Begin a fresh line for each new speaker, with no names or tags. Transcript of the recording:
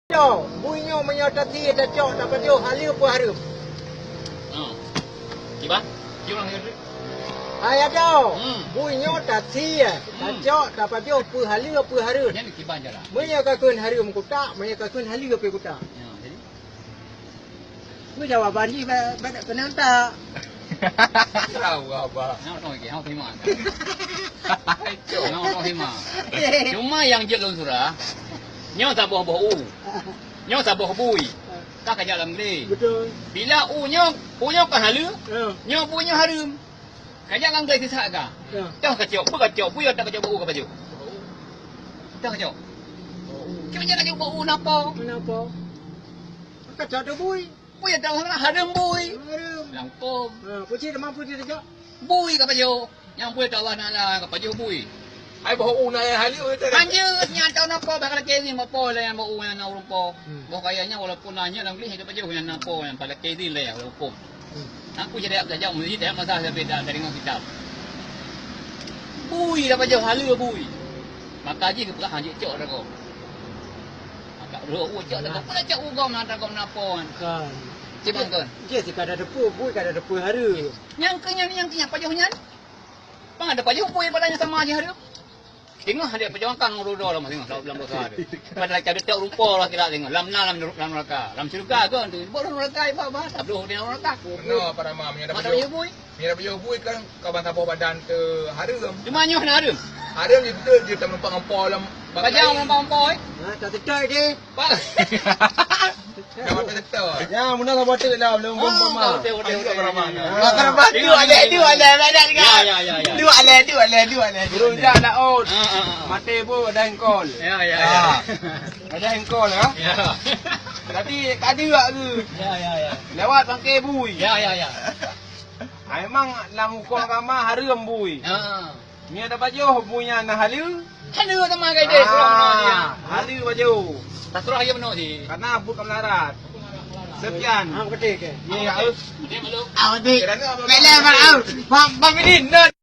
Cok, bunyo menyotati dah cok dapat dia halia pun harum.
Kiba? Jom orang ni.
Ayah cok, bunyo tati dah cok dapat dia pun halia pun harum.
Yang kiba je lah.
Menyakakun harum kutak, menyakakun halia pun kutak.
Ya, jadi.
Mu jawaban ni banyak kena tak?
Tahu apa?
Nak tahu ke? Hang terima. Nak tahu terima. Cuma yang je dalam surah. Nyo tak boh u. Nyo tak boh bui. Tak kerja dalam ni.
Betul.
Bila u-nya kan halu,
Ya.
nyo punya harum. Kerja dalam ni sisa ka.
Ya.
Dah kacau, berkacau, bui tak kacau u ke baju. Dah kacau. Kita jangan kacau u napa?
Kenapa? Kacau tu bui.
Bui tak harum bui.
Harum.
Langkom.
Puci dah mampu dia cok.
Bui ke baju. Yang bui tak Allah nak lah ke baju bui.
Ai bahu na yang halia itu.
Anjir, nyata napa bakal kezi mapo lah yang bau yang nak rumpo. Bau kayaknya walaupun nanya dalam ni hidup aja yang napo yang pada kezi lah yang rumpo. Aku jadi saja mesti tak masalah beda dari dengan kitab. Bui dah baju halu bui. Maka ji ke belah haji cok dah ko. Maka ro cok dah ko. Pula cok ugam nak kau napo kan.
Kan.
Cebang kan.
Dia sekadar depu, bui kadar depu harum.
Yang kenya pajuhnya. Bang ada pajuh bui padanya sama aja haru. Tengok dia pejawan kang rodo lah tengok dalam dosa dia. Padahal cara tak rupa lah kita tengok. Lam neraka. Lam syurga kan tu. Baru neraka apa tak boleh dia neraka.
No para mam yang
Mata
dapat
dia bui.
Mira baju bui kan kawan tapo badan te harum.
Di mana nak ada?
Harum dia tak nampak ngempol dalam
Pajang mampu oi.
Tak tertai dia.
Pak.
Kawan betul.
Ya, muna ka botel dah belum
Mama.
Ayo para mam.
Dua ada
Ya.
Dua ada.
Burung dah nak out.
Mati
pun ada engkol.
Ya.
Ada engkol ah.
Ya.
Tadi tadi juga ke.
Ya.
Lewat bangkai bui.
Ya.
Memang dalam hukum agama harum bui.
Ha.
Ni ada baju buinya nak halu.
Halu sama kai dia surah no dia.
Halu baju.
Tak surah dia benar sih.
Karena bukan melarat. Sekian.
Hang ketik ke?
Ya, harus.
Dia belum.
Awak dik.
Kerana apa?
Bela maaf. Bang ini.